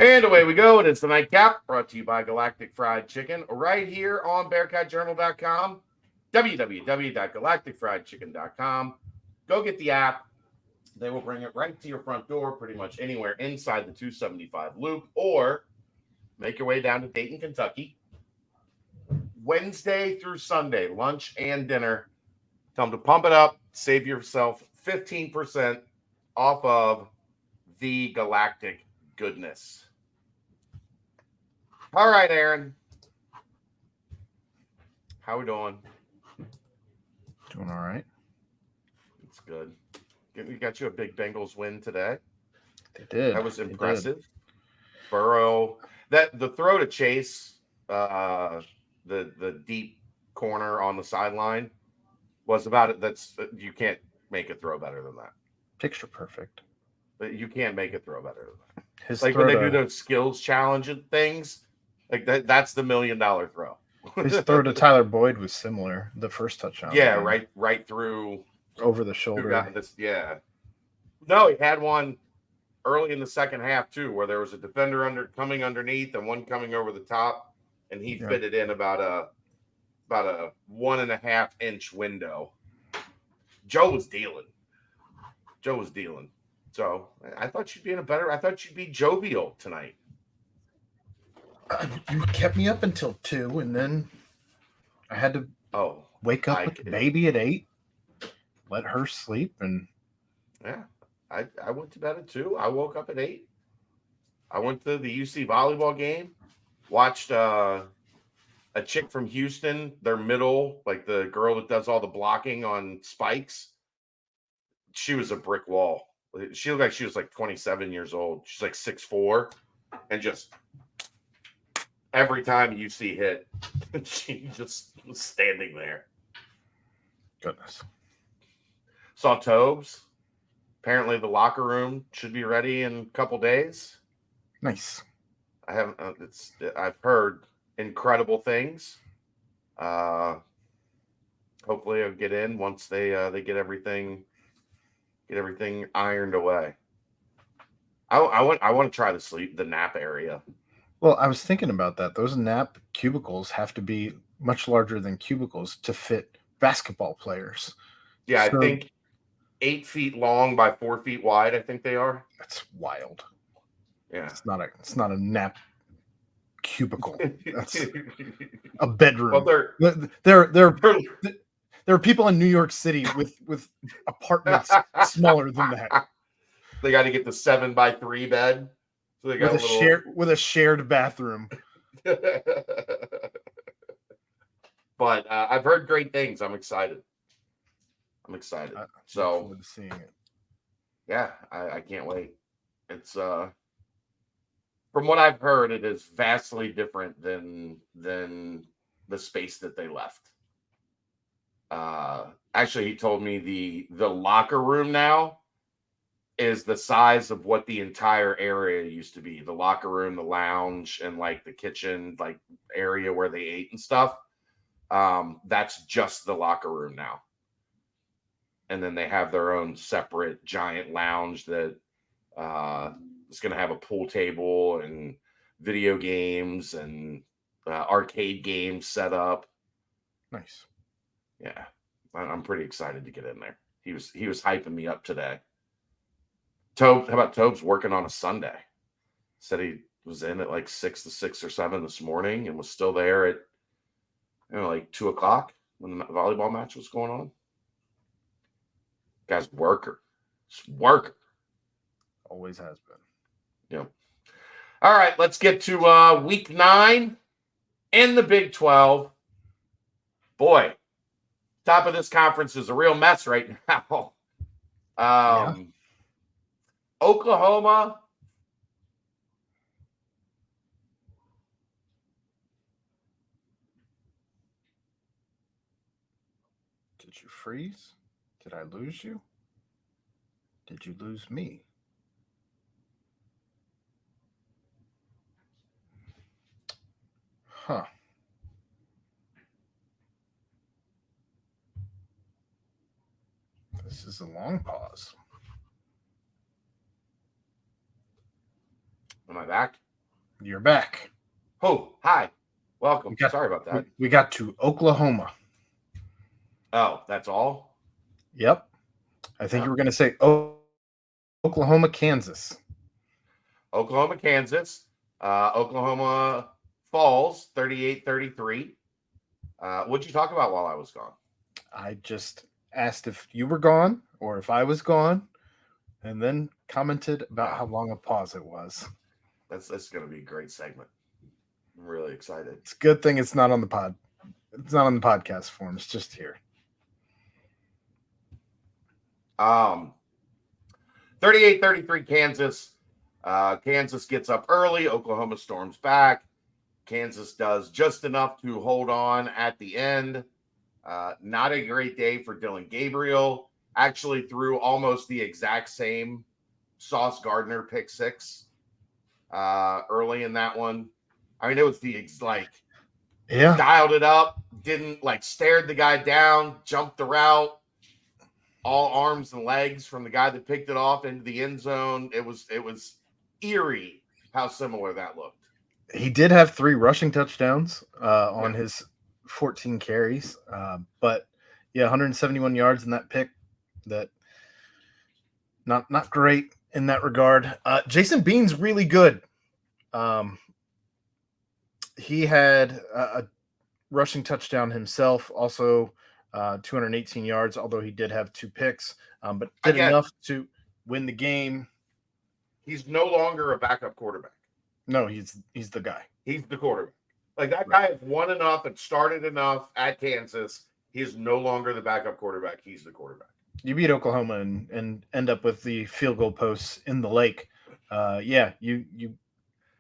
And away we go. It is the Nightcap, brought to you by Galactic Fried Chicken, right here on BearcatJournal.com, www.galacticfriedchicken.com. Go get the app. They will bring it right to your front door, pretty much anywhere inside the 275 loop, or make your way down to Dayton, Kentucky. Wednesday through Sunday, lunch and dinner. Tell them to pump it up. Save yourself 15% off of the Galactic goodness. All right, Aaron. How we doing? Doing all right. It's good. We got you a big Bengals win today. They did. That was impressive. Burrow, the throw to Chase, the deep corner on the sideline was about it. You can't make a throw better than that. Picture perfect. But you can't make a throw better than that. His like when they do those skills challenge and things, like that's the $1 million throw. His throw to Tyler Boyd was similar. The first touchdown. Yeah, right through over the shoulder. Yeah. No, he had one early in the second half too, where there was a defender coming underneath and one coming over the top, and he fitted in about a 1.5 inch window. Joe was dealing. So I thought you'd be I thought you'd be jovial tonight. You kept me up until 2, and then I had to wake up with the baby at 8, let her sleep, and I went to bed at 2. I woke up at 8. I went to the UC volleyball game, watched a chick from Houston, their middle, like the girl that does all the blocking on spikes. She was a brick wall. She looked like she was like 27 years old. She's like 6'4", and just every time UC hit, she just was standing there. Goodness. Saw Tobes. Apparently the locker room should be ready in a couple days. Nice. I haven't. I've heard incredible things. Hopefully I'll get in once they get everything ironed away. I want to try the nap area. Well, I was thinking about that. Those nap cubicles have to be much larger than cubicles to fit basketball players. Yeah, so, I think 8 feet long by 4 feet wide. I think they are. That's wild. Yeah, it's not a nap cubicle. That's a bedroom. Well, there are people in New York City with apartments smaller than that. They got to get the 7 by 3 bed. So they got with a shared bathroom. But I've heard great things. I'm excited. So forward to seeing it. Yeah, I can't wait. It's from what I've heard, it is vastly different than the space that they left. Actually, he told me the locker room now is the size of what the entire area used to be. The locker room, the lounge, and like the kitchen, like area where they ate and stuff. That's just the locker room now. And then they have their own separate giant lounge that is going to have a pool table and video games and arcade games set up. Nice. Yeah, I'm pretty excited to get in there. He was hyping me up today. Tobes, how about Tobes working on a Sunday? Said he was in at like 6 or 7 this morning and was still there at like 2 o'clock when the volleyball match was going on. Guy's worker. Always has been. Yeah. All right, let's get to week 9 in the Big 12. Boy, top of this conference is a real mess right now. Oklahoma. Did you freeze? Did I lose you? Did you lose me? Huh. This is a long pause. Am I back? You're back. Oh, hi. Welcome. Sorry about that. We got to Oklahoma. Oh, that's all? Yep. I think you were going to say Oklahoma, Kansas. Oklahoma, Kansas. Oklahoma falls 38-33. What'd you talk about while I was gone? I just asked if you were gone or if I was gone, and then commented about how long a pause it was. That's going to be a great segment. I'm really excited. It's a good thing it's not on the pod. It's not on the podcast form. It's just here. 38-33 Kansas. Kansas gets up early. Oklahoma storms back. Kansas does just enough to hold on at the end. Not a great day for Dylan Gabriel. Actually threw almost the exact same Sauce Gardner pick six early in that one. I mean, it was dialed it up, didn't stared the guy down, jumped the route, all arms and legs from the guy that picked it off into the end zone. It was eerie how similar that looked. He did have 3 rushing touchdowns on his 14 carries. But 171 yards in that pick. That not great in that regard. Jason Bean's really good. He had a rushing touchdown himself, also 218 yards, although he did have 2 picks, but did enough to win the game. He's no longer a backup quarterback. No, he's the guy. He's the quarterback. That guy has won enough and started enough at Kansas. He is no longer the backup quarterback. He's the quarterback. You beat Oklahoma and end up with the field goal posts in the lake. You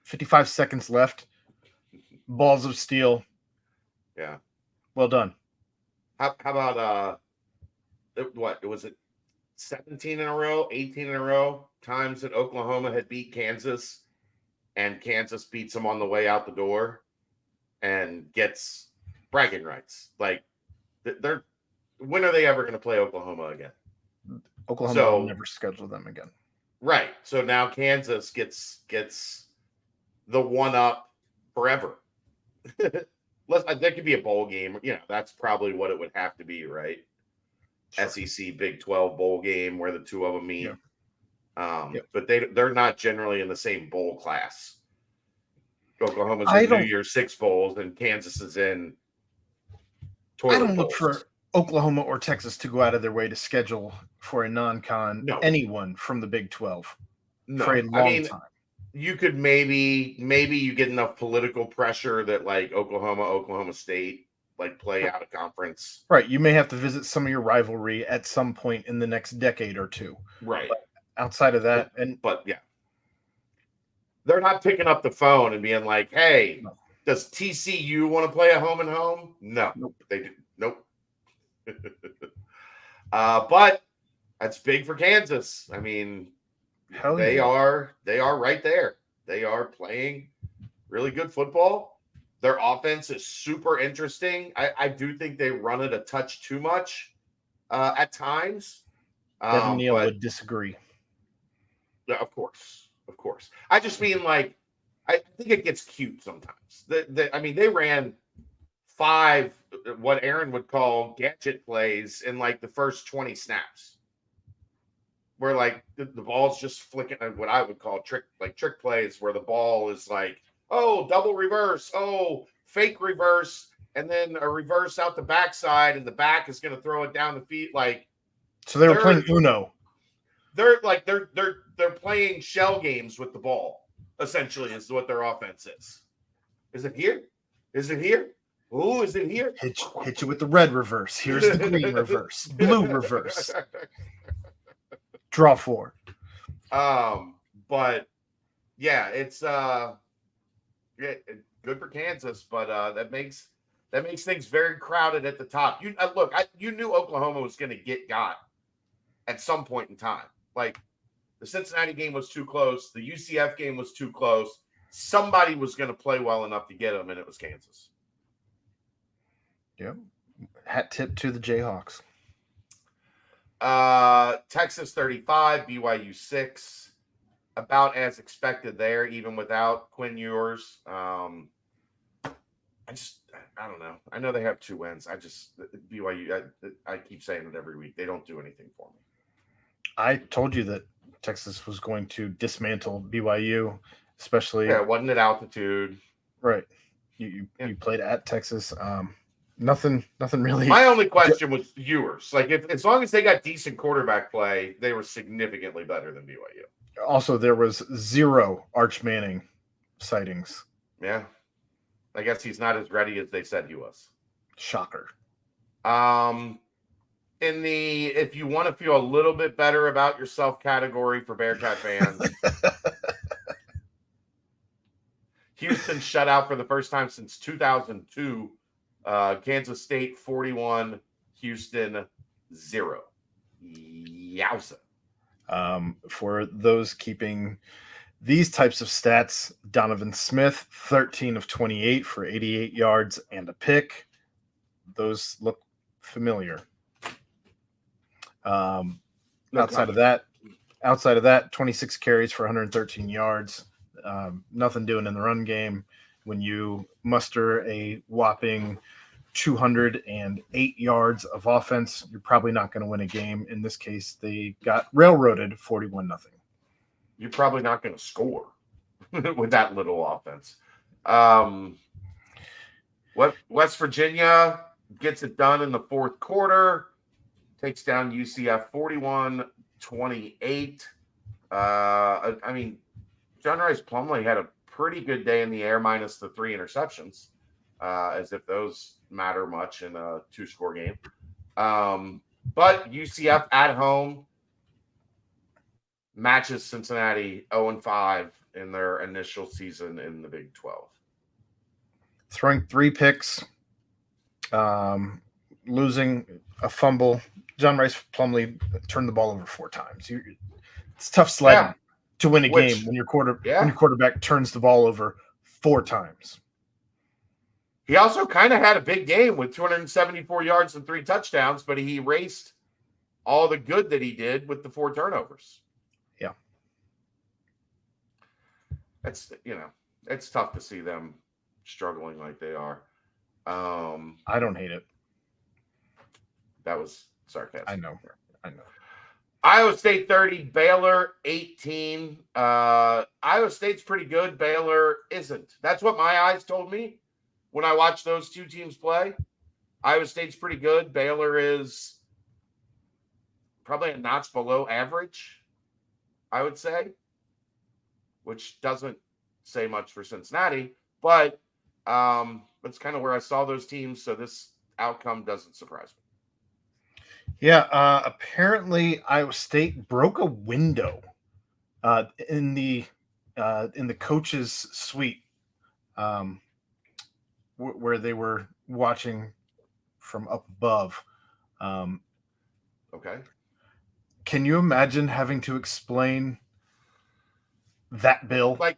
55 seconds left. Balls of steel. Yeah. Well done. How about what was it? 17 in a row, 18 in a row times that Oklahoma had beat Kansas, and Kansas beats them on the way out the door and gets bragging rights. They're when are they ever going to play Oklahoma again? Oklahoma will never schedule them again. Right. So now Kansas gets the one up forever. That could be a bowl game. That's probably what it would have to be, right? Sure. SEC Big 12 bowl game where the two of them meet. Yeah. But they're not generally in the same bowl class. Oklahoma's in New Year's 6 bowls, and Kansas is in toilet bowls. I don't look for Oklahoma or Texas to go out of their way to schedule for a non-con anyone from the Big 12 for a long time. You could maybe you get enough political pressure that Oklahoma State play out of conference. Right. You may have to visit some of your rivalry at some point in the next decade or two. Right. But outside of that, they're not picking up the phone and being like, "Hey, does TCU want to play a home and home?" No, nope. They do. Nope. But that's big for Kansas. I mean, they are right there. They are playing really good football. Their offense is super interesting. I do think they run it a touch too much at times. Devin Neal would disagree. Of course. I just mean I think it gets cute sometimes. They ran 5 what Aaron would call gadget plays in the first 20 snaps. Where the ball's just flicking, what I would call trick plays, where the ball is double reverse, fake reverse, and then a reverse out the backside, and the back is going to throw it down the feet. So they were playing Uno. They're playing shell games with the ball. Essentially, is what their offense is. Is it here? Is it here? Oh, is it here? Hit you with the red reverse. Here's the green reverse, blue reverse. Draw 4. But yeah, it's good for Kansas, but that makes things very crowded at the top. You knew Oklahoma was going to got at some point in time. The Cincinnati game was too close, the UCF game was too close. Somebody was going to play well enough to get them, and it was Kansas. Yeah, hat tip to the Jayhawks. Texas 35, BYU 6. about as expected there, even without Quinn Ewers. I don't know. I know they have 2 wins. BYU, I keep saying it every week. They don't do anything for me. I told you that Texas was going to dismantle BYU, especially. Yeah, wasn't at altitude. Right. You played at Texas. Nothing really. My only question was Ewers. Like, as long as they got decent quarterback play, they were significantly better than BYU. Also, there was 0 Arch Manning sightings. Yeah. I guess he's not as ready as they said he was. Shocker. If you want to feel a little bit better about yourself category for Bearcat fans, Houston shut out for the first time since 2002. Kansas State 41, Houston 0. Yowza. For those keeping these types of stats, Donovan Smith, 13 of 28 for 88 yards and a pick. Those look familiar. Outside of that, 26 carries for 113 yards. Nothing doing in the run game. When you muster a whopping 208 yards of offense, you're probably not going to win a game. In this case, they got railroaded 41-0. You're probably not going to score with that little offense. West Virginia gets it done in the fourth quarter, takes down UCF 41-28. John Rice Plumlee had a pretty good day in the air, minus the 3 interceptions, as if those matter much in a 2-score game. But UCF at home matches Cincinnati 0-5 in their initial season in the Big 12. Throwing 3 picks, losing a fumble. John Rice Plumlee turned the ball over 4 times. It's tough sledding to win a game when your quarterback turns the ball over 4 times. He also kind of had a big game with 274 yards and 3 touchdowns, but he erased all the good that he did with the 4 turnovers. Yeah. It's tough to see them struggling like they are. I don't hate it. That was sarcasm. I know. Iowa State 30, Baylor 18. Iowa State's pretty good. Baylor isn't. That's what my eyes told me when I watched those 2 teams play. Iowa State's pretty good. Baylor is probably a notch below average, I would say, which doesn't say much for Cincinnati, but that's kind of where I saw those teams, so this outcome doesn't surprise me. Yeah, apparently Iowa State broke a window in the coach's suite where they were watching from up above. Okay. Can you imagine having to explain that, Bill? Like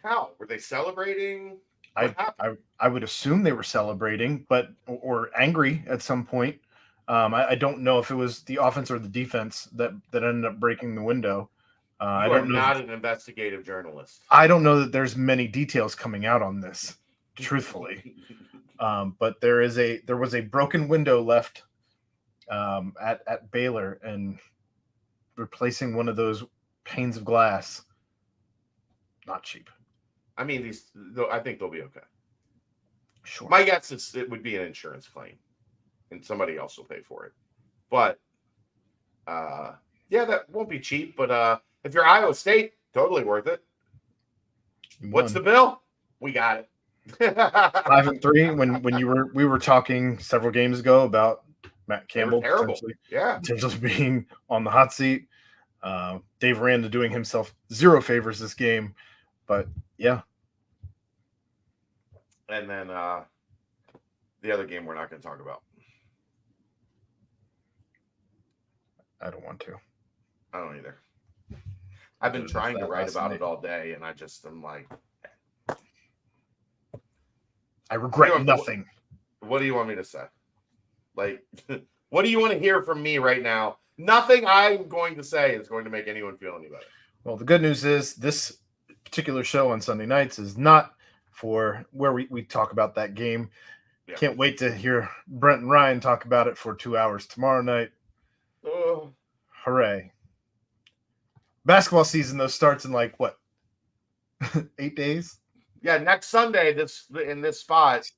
how? Were they celebrating? I would assume they were celebrating, or angry at some point. I don't know if it was the offense or the defense that ended up breaking the window. I don't know. Not an investigative journalist. I don't know that there's many details coming out on this, truthfully. But there was a broken window left at Baylor, and replacing one of those panes of glass, not cheap. I mean, I think they'll be okay. Sure. My guess is it would be an insurance claim, and somebody else will pay for it. But that won't be cheap. But if you're Iowa State, totally worth it. What's the bill? We got it. 5-3. When we were talking several games ago about Matt Campbell potentially being on the hot seat. Dave Aranda doing himself 0 favors this game, but yeah. And then the other game we're not going to talk about. I don't want to. I don't either. I've been trying to write about it all day, and I'm like, I regret nothing. What do you want me to say? Like, what do you want to hear from me right now? Nothing I'm going to say is going to make anyone feel any better. Well, the good news is this particular show on Sunday nights is not for where we talk about that game. Yeah. Can't wait to hear Brent and Ryan talk about it for 2 hours tomorrow night. Oh. Hooray. Basketball season, though, starts in like, what, 8 days? Yeah, next Sunday, in this spot,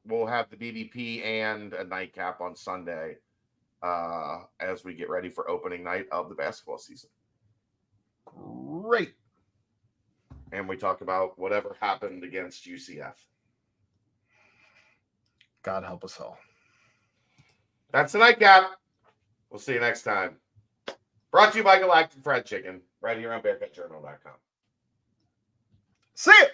we'll have the BBP and a nightcap on Sunday as we get ready for opening night of the basketball season. Great. And we talk about whatever happened against UCF. God help us all. That's the nightcap. We'll see you next time. Brought to you by Galactic Fried Chicken, right here on BearcatJournal.com. See ya!